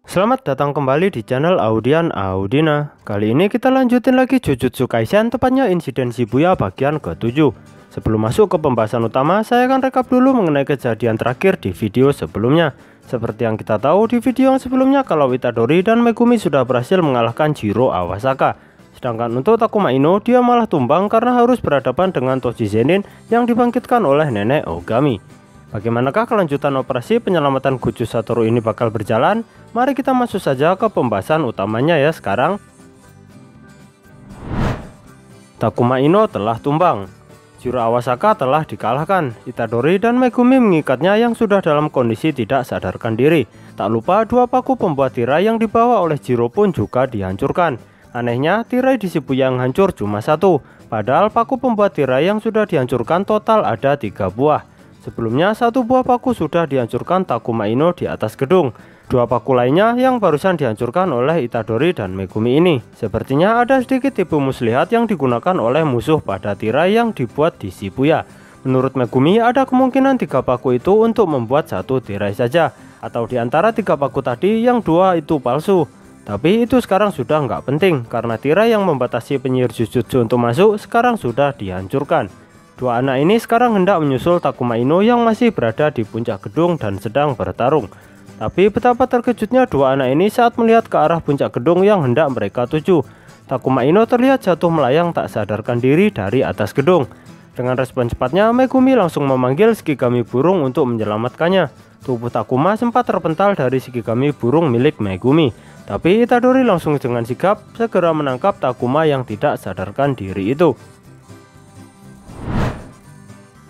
Selamat datang kembali di channel Audian Audina. Kali ini kita lanjutin lagi Jujutsu Kaisen, tepatnya insiden Shibuya bagian ke-7. Sebelum masuk ke pembahasan utama, saya akan rekap dulu mengenai kejadian terakhir di video sebelumnya. Seperti yang kita tahu di video yang sebelumnya, kalau Itadori dan Megumi sudah berhasil mengalahkan Jiro Awasaka. Sedangkan untuk Takuma Ino, dia malah tumbang karena harus berhadapan dengan Toji Zenin yang dibangkitkan oleh Nenek Ogami. Bagaimanakah kelanjutan operasi penyelamatan Gojo Satoru ini bakal berjalan? Mari kita masuk saja ke pembahasan utamanya ya sekarang. Takuma Ino telah tumbang. Jiro Awasaka telah dikalahkan. Itadori dan Megumi mengikatnya yang sudah dalam kondisi tidak sadarkan diri. Tak lupa dua paku pembuat tirai yang dibawa oleh Jiro pun juga dihancurkan. Anehnya tirai di Shibuya yang hancur cuma satu. Padahal paku pembuat tirai yang sudah dihancurkan total ada 3 buah. Sebelumnya satu buah paku sudah dihancurkan Takuma Ino di atas gedung. Dua paku lainnya yang barusan dihancurkan oleh Itadori dan Megumi ini. Sepertinya ada sedikit tipu muslihat yang digunakan oleh musuh pada tirai yang dibuat di Shibuya. Menurut Megumi ada kemungkinan 3 paku itu untuk membuat satu tirai saja. Atau di antara 3 paku tadi yang 2 itu palsu. Tapi itu sekarang sudah nggak penting karena tirai yang membatasi penyihir Jujutsu untuk masuk sekarang sudah dihancurkan. Dua anak ini sekarang hendak menyusul Takuma Ino yang masih berada di puncak gedung dan sedang bertarung. Tapi betapa terkejutnya dua anak ini saat melihat ke arah puncak gedung yang hendak mereka tuju. Takuma Ino terlihat jatuh melayang tak sadarkan diri dari atas gedung. Dengan respon cepatnya, Megumi langsung memanggil Shikigami burung untuk menyelamatkannya. Tubuh Takuma sempat terpental dari Shikigami burung milik Megumi. Tapi Itadori langsung dengan sigap segera menangkap Takuma yang tidak sadarkan diri itu.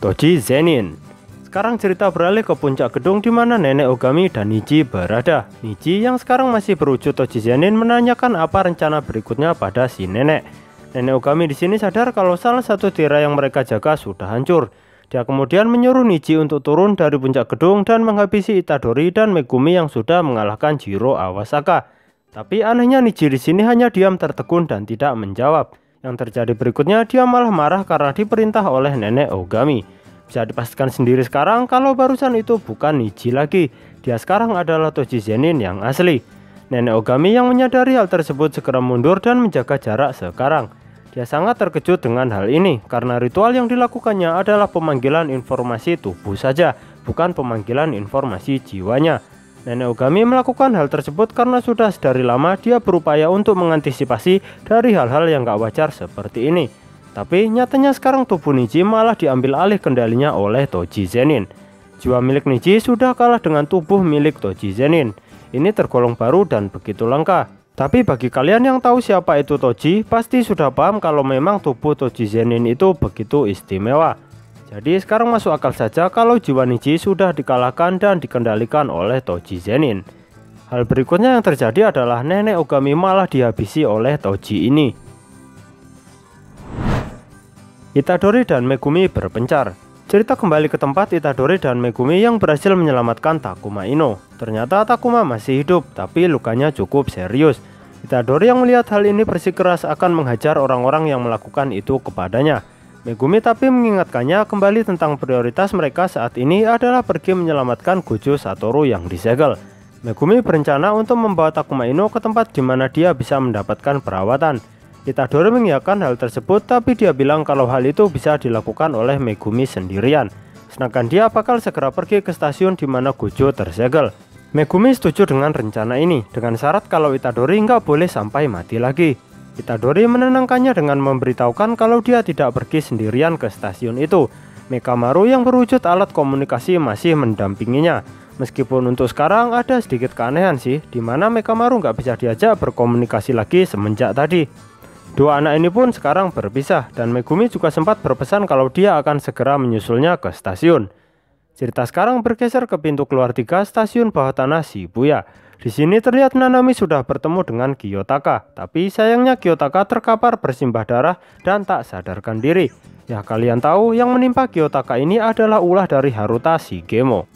Toji Zenin. Sekarang cerita beralih ke puncak gedung di mana Nenek Ogami dan Niji berada. Niji yang sekarang masih berwujud Toji Zenin menanyakan apa rencana berikutnya pada si nenek. Nenek Ogami di sini sadar kalau salah satu tirai yang mereka jaga sudah hancur. Dia kemudian menyuruh Niji untuk turun dari puncak gedung dan menghabisi Itadori dan Megumi yang sudah mengalahkan Jiro Awasaka. Tapi anehnya Niji di sini hanya diam tertegun dan tidak menjawab. Yang terjadi berikutnya, dia malah marah karena diperintah oleh Nenek Ogami. Bisa dipastikan sendiri sekarang kalau barusan itu bukan Niji lagi. Dia sekarang adalah Toji Zenin yang asli. Nenek Ogami yang menyadari hal tersebut segera mundur dan menjaga jarak sekarang. Dia sangat terkejut dengan hal ini karena ritual yang dilakukannya adalah pemanggilan informasi tubuh saja, bukan pemanggilan informasi jiwanya. Nenek Ogami melakukan hal tersebut karena sudah sedari lama dia berupaya untuk mengantisipasi dari hal-hal yang gak wajar seperti ini. Tapi nyatanya sekarang tubuh Niji malah diambil alih kendalinya oleh Toji Zenin. Jiwa milik Niji sudah kalah dengan tubuh milik Toji Zenin. Ini tergolong baru dan begitu langka. Tapi bagi kalian yang tahu siapa itu Toji, pasti sudah paham kalau memang tubuh Toji Zenin itu begitu istimewa. Jadi sekarang masuk akal saja kalau jiwa Niji sudah dikalahkan dan dikendalikan oleh Toji Zenin. Hal berikutnya yang terjadi adalah Nenek Ogami malah dihabisi oleh Toji ini. Itadori dan Megumi berpencar. Cerita kembali ke tempat Itadori dan Megumi yang berhasil menyelamatkan Takuma Ino. Ternyata Takuma masih hidup, tapi lukanya cukup serius. Itadori yang melihat hal ini bersikeras akan menghajar orang-orang yang melakukan itu kepadanya. Megumi tapi mengingatkannya kembali tentang prioritas mereka saat ini adalah pergi menyelamatkan Gojo Satoru yang disegel. Megumi berencana untuk membawa Takuma Ino ke tempat di mana dia bisa mendapatkan perawatan. Itadori mengiyakan hal tersebut tapi dia bilang kalau hal itu bisa dilakukan oleh Megumi sendirian. Sedangkan dia bakal segera pergi ke stasiun di mana Gojo tersegel. Megumi setuju dengan rencana ini dengan syarat kalau Itadori nggak boleh sampai mati lagi. Itadori menenangkannya dengan memberitahukan kalau dia tidak pergi sendirian ke stasiun itu. Mekamaru yang berwujud alat komunikasi masih mendampinginya. Meskipun untuk sekarang ada sedikit keanehan sih, di mana Mekamaru nggak bisa diajak berkomunikasi lagi semenjak tadi. Dua anak ini pun sekarang berpisah dan Megumi juga sempat berpesan kalau dia akan segera menyusulnya ke stasiun. Cerita sekarang bergeser ke pintu keluar 3 stasiun bawah tanah Shibuya. Di sini terlihat Nanami sudah bertemu dengan Kiyotaka, tapi sayangnya Kiyotaka terkapar bersimbah darah dan tak sadarkan diri. Ya kalian tahu yang menimpa Kiyotaka ini adalah ulah dari Haruta Shigemo.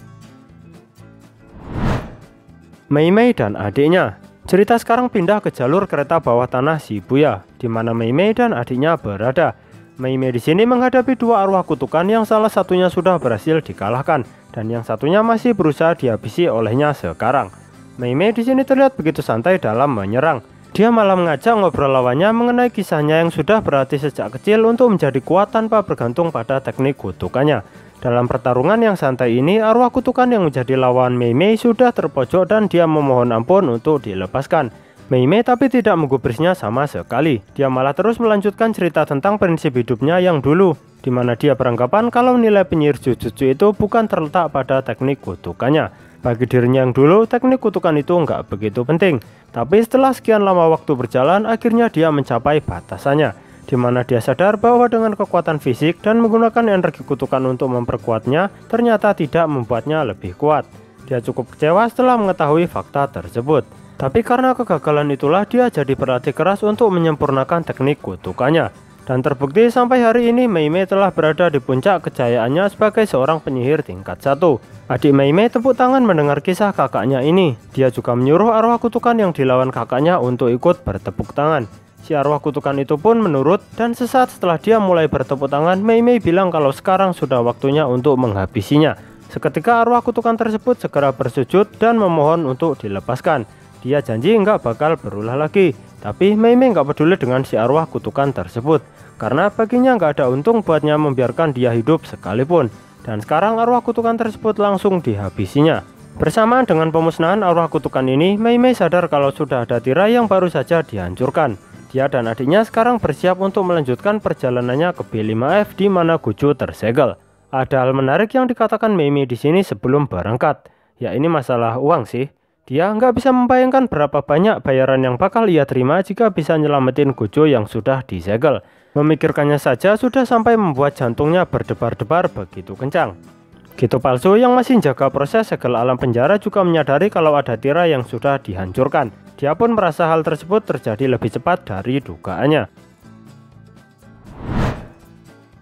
Mei Mei dan adiknya. Cerita sekarang pindah ke jalur kereta bawah tanah Shibuya, di mana Mei Mei dan adiknya berada. Mei Mei di sini menghadapi dua arwah kutukan yang salah satunya sudah berhasil dikalahkan dan yang satunya masih berusaha dihabisi olehnya sekarang. Mei Mei di sini terlihat begitu santai dalam menyerang. Dia malah mengajak ngobrol lawannya mengenai kisahnya yang sudah berlatih sejak kecil untuk menjadi kuat tanpa bergantung pada teknik kutukannya. Dalam pertarungan yang santai ini, arwah kutukan yang menjadi lawan Mei Mei sudah terpojok dan dia memohon ampun untuk dilepaskan. Mei Mei tapi tidak menggubrisnya sama sekali. Dia malah terus melanjutkan cerita tentang prinsip hidupnya yang dulu, di mana dia beranggapan kalau nilai penyihir jujutsu itu bukan terletak pada teknik kutukannya. Bagi dirinya yang dulu, teknik kutukan itu nggak begitu penting. Tapi setelah sekian lama waktu berjalan, akhirnya dia mencapai batasannya, di mana dia sadar bahwa dengan kekuatan fisik dan menggunakan energi kutukan untuk memperkuatnya, ternyata tidak membuatnya lebih kuat. Dia cukup kecewa setelah mengetahui fakta tersebut. Tapi karena kegagalan itulah dia jadi berlatih keras untuk menyempurnakan teknik kutukannya. Dan terbukti sampai hari ini Mei Mei telah berada di puncak kejayaannya sebagai seorang penyihir tingkat 1. Adik Mei Mei tepuk tangan mendengar kisah kakaknya ini. Dia juga menyuruh arwah kutukan yang dilawan kakaknya untuk ikut bertepuk tangan. Si arwah kutukan itu pun menurut, dan sesaat setelah dia mulai bertepuk tangan, Mei Mei bilang kalau sekarang sudah waktunya untuk menghabisinya. Seketika arwah kutukan tersebut segera bersujud dan memohon untuk dilepaskan. Dia janji nggak bakal berulah lagi. Tapi Mei Mei nggak peduli dengan si arwah kutukan tersebut, karena baginya nggak ada untung buatnya membiarkan dia hidup sekalipun. Dan sekarang arwah kutukan tersebut langsung dihabisinya. Bersamaan dengan pemusnahan arwah kutukan ini, Mei Mei sadar kalau sudah ada tirai yang baru saja dihancurkan. Dia dan adiknya sekarang bersiap untuk melanjutkan perjalanannya ke B5F di mana Gojo tersegel. Ada hal menarik yang dikatakan Mei Mei di sini sebelum berangkat. Ya ini masalah uang sih. Dia nggak bisa membayangkan berapa banyak bayaran yang bakal ia terima jika bisa nyelamatin Gojo yang sudah disegel. Memikirkannya saja sudah sampai membuat jantungnya berdebar-debar begitu kencang. Gitu palsu yang masih jaga proses segel alam penjara juga menyadari kalau ada tirai yang sudah dihancurkan. Dia pun merasa hal tersebut terjadi lebih cepat dari dugaannya.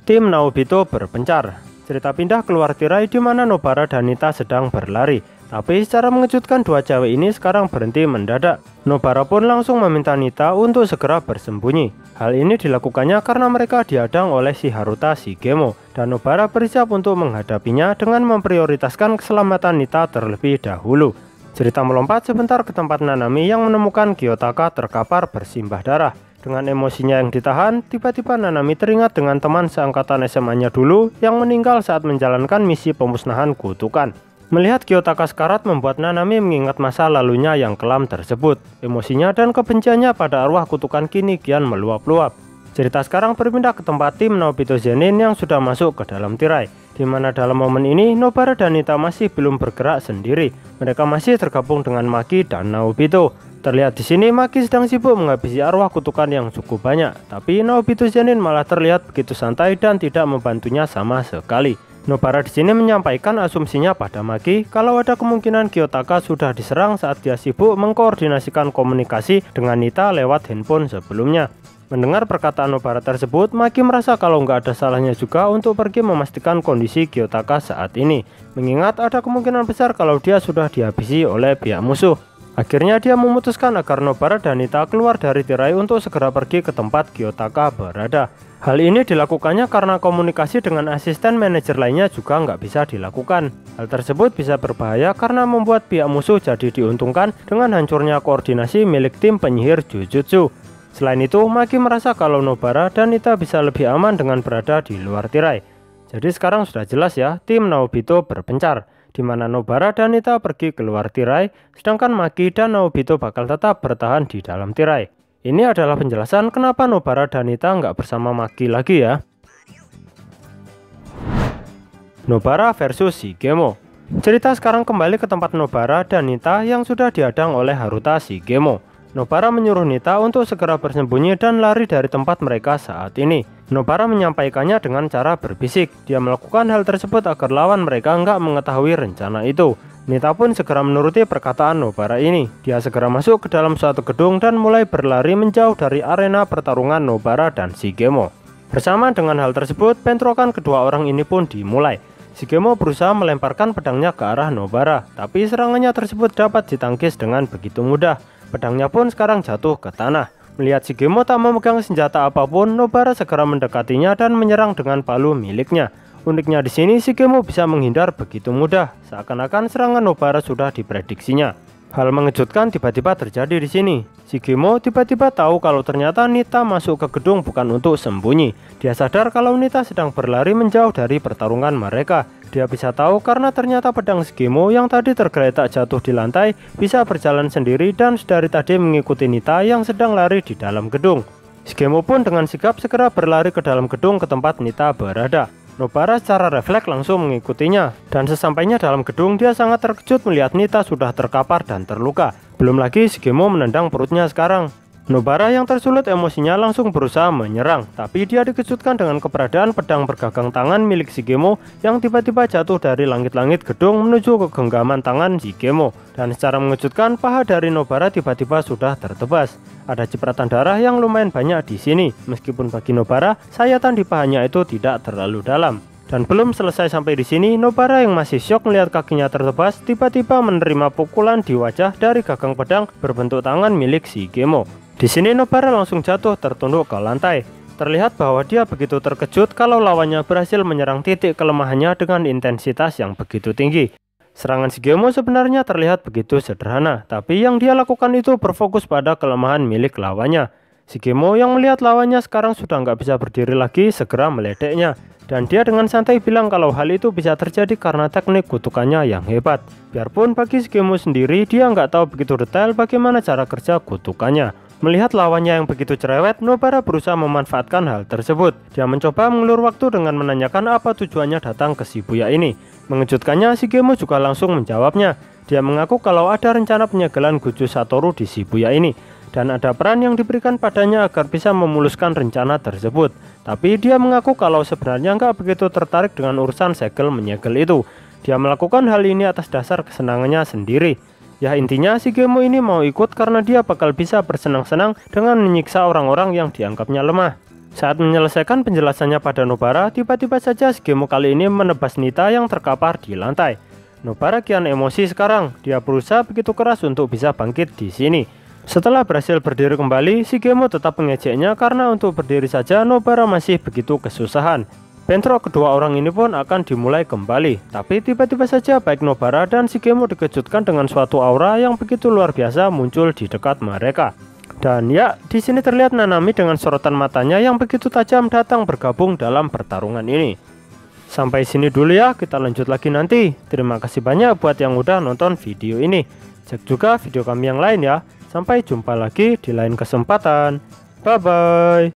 Tim Naobito berpencar. Cerita pindah keluar tirai di mana Nobara dan Nita sedang berlari. Tapi secara mengejutkan dua cewek ini sekarang berhenti mendadak. Nobara pun langsung meminta Nita untuk segera bersembunyi. Hal ini dilakukannya karena mereka dihadang oleh si Haruta Shigemo. Dan Nobara bersiap untuk menghadapinya dengan memprioritaskan keselamatan Nita terlebih dahulu. Cerita melompat sebentar ke tempat Nanami yang menemukan Gyotaka terkapar bersimbah darah. Dengan emosinya yang ditahan, tiba-tiba Nanami teringat dengan teman seangkatan SMA-nya dulu yang meninggal saat menjalankan misi pemusnahan kutukan. Melihat Gyotaka sekarat membuat Nanami mengingat masa lalunya yang kelam tersebut. Emosinya dan kebenciannya pada arwah kutukan kini kian meluap-luap. Cerita sekarang berpindah ke tempat tim Naobito Zenin yang sudah masuk ke dalam tirai, di mana dalam momen ini Nobara dan Nita masih belum bergerak sendiri. Mereka masih tergabung dengan Maki dan Naobito. Terlihat di sini Maki sedang sibuk menghabisi arwah kutukan yang cukup banyak, tapi Naobito Zenin malah terlihat begitu santai dan tidak membantunya sama sekali. Nobara di sini menyampaikan asumsinya pada Maki kalau ada kemungkinan Gyotaka sudah diserang saat dia sibuk mengkoordinasikan komunikasi dengan Nita lewat handphone sebelumnya. Mendengar perkataan Nobara tersebut, Maki merasa kalau nggak ada salahnya juga untuk pergi memastikan kondisi Gyotaka saat ini, mengingat ada kemungkinan besar kalau dia sudah dihabisi oleh pihak musuh. Akhirnya dia memutuskan agar Nobara dan Nita keluar dari tirai untuk segera pergi ke tempat Gyotaka berada. Hal ini dilakukannya karena komunikasi dengan asisten manajer lainnya juga nggak bisa dilakukan. Hal tersebut bisa berbahaya karena membuat pihak musuh jadi diuntungkan dengan hancurnya koordinasi milik tim penyihir Jujutsu. Selain itu, Maki merasa kalau Nobara dan Nita bisa lebih aman dengan berada di luar tirai. Jadi sekarang sudah jelas ya, tim Naobito berpencar, di mana Nobara dan Nita pergi keluar tirai, sedangkan Maki dan Naobito bakal tetap bertahan di dalam tirai. Ini adalah penjelasan kenapa Nobara dan Nita nggak bersama Maki lagi ya. Nobara versus Shigemo. Cerita sekarang kembali ke tempat Nobara dan Nita yang sudah dihadang oleh Haruta Shigemo. Nobara menyuruh Nita untuk segera bersembunyi dan lari dari tempat mereka saat ini. Nobara menyampaikannya dengan cara berbisik. Dia melakukan hal tersebut agar lawan mereka nggak mengetahui rencana itu. Nita pun segera menuruti perkataan Nobara ini. Dia segera masuk ke dalam suatu gedung dan mulai berlari menjauh dari arena pertarungan Nobara dan Shigemo. Bersama dengan hal tersebut, bentrokan kedua orang ini pun dimulai. Shigemo berusaha melemparkan pedangnya ke arah Nobara, tapi serangannya tersebut dapat ditangkis dengan begitu mudah. Pedangnya pun sekarang jatuh ke tanah. Melihat Shigemo tak memegang senjata apapun, Nobara segera mendekatinya dan menyerang dengan palu miliknya. Uniknya di sini Shigemo bisa menghindar begitu mudah, seakan-akan serangan Nobara sudah diprediksinya. Hal mengejutkan tiba-tiba terjadi di sini. Shigemo tiba-tiba tahu kalau ternyata Nita masuk ke gedung bukan untuk sembunyi. Dia sadar kalau Nita sedang berlari menjauh dari pertarungan mereka. Dia bisa tahu karena ternyata pedang Shigemo yang tadi tergeletak jatuh di lantai bisa berjalan sendiri dan dari tadi mengikuti Nita yang sedang lari di dalam gedung. Shigemo pun dengan sigap segera berlari ke dalam gedung ke tempat Nita berada. Nobara secara refleks langsung mengikutinya, dan sesampainya dalam gedung dia sangat terkejut melihat Nita sudah terkapar dan terluka. Belum lagi Shigemo menendang perutnya sekarang. Nobara yang tersulut emosinya langsung berusaha menyerang, tapi dia dikejutkan dengan keberadaan pedang bergagang tangan milik Shigemo yang tiba-tiba jatuh dari langit-langit gedung menuju ke genggaman tangan Shigemo. Dan secara mengejutkan paha dari Nobara tiba-tiba sudah tertebas. Ada cipratan darah yang lumayan banyak di sini. Meskipun bagi Nobara, sayatan di pahanya itu tidak terlalu dalam. Dan belum selesai sampai di sini, Nobara yang masih syok melihat kakinya tertebas tiba-tiba menerima pukulan di wajah dari gagang pedang berbentuk tangan milik Shigemo. Di sini Nobara langsung jatuh tertunduk ke lantai. Terlihat bahwa dia begitu terkejut kalau lawannya berhasil menyerang titik kelemahannya dengan intensitas yang begitu tinggi. Serangan Shigemo sebenarnya terlihat begitu sederhana, tapi yang dia lakukan itu berfokus pada kelemahan milik lawannya. Shigemo yang melihat lawannya sekarang sudah nggak bisa berdiri lagi segera meledeknya. Dan dia dengan santai bilang kalau hal itu bisa terjadi karena teknik kutukannya yang hebat. Biarpun bagi Shigemo sendiri dia nggak tahu begitu detail bagaimana cara kerja kutukannya. Melihat lawannya yang begitu cerewet, Nobara berusaha memanfaatkan hal tersebut. Dia mencoba mengulur waktu dengan menanyakan apa tujuannya datang ke Shibuya ini. Mengejutkannya, Shigemo juga langsung menjawabnya. Dia mengaku kalau ada rencana penyegelan Goju Satoru di Shibuya ini, dan ada peran yang diberikan padanya agar bisa memuluskan rencana tersebut. Tapi dia mengaku kalau sebenarnya nggak begitu tertarik dengan urusan segel menyegel itu. Dia melakukan hal ini atas dasar kesenangannya sendiri. Ya intinya Shigemo ini mau ikut karena dia bakal bisa bersenang-senang dengan menyiksa orang-orang yang dianggapnya lemah. Saat menyelesaikan penjelasannya pada Nobara, tiba-tiba saja Shigemo kali ini menebas Nita yang terkapar di lantai. Nobara kian emosi sekarang. Dia berusaha begitu keras untuk bisa bangkit di sini. Setelah berhasil berdiri kembali, Shigemo tetap mengejeknya karena untuk berdiri saja Nobara masih begitu kesusahan. Bentrok kedua orang ini pun akan dimulai kembali, tapi tiba-tiba saja baik Nobara dan Shigemo dikejutkan dengan suatu aura yang begitu luar biasa muncul di dekat mereka. Dan ya, di sini terlihat Nanami dengan sorotan matanya yang begitu tajam datang bergabung dalam pertarungan ini. Sampai sini dulu ya, kita lanjut lagi nanti. Terima kasih banyak buat yang udah nonton video ini. Cek juga video kami yang lain ya. Sampai jumpa lagi di lain kesempatan. Bye bye.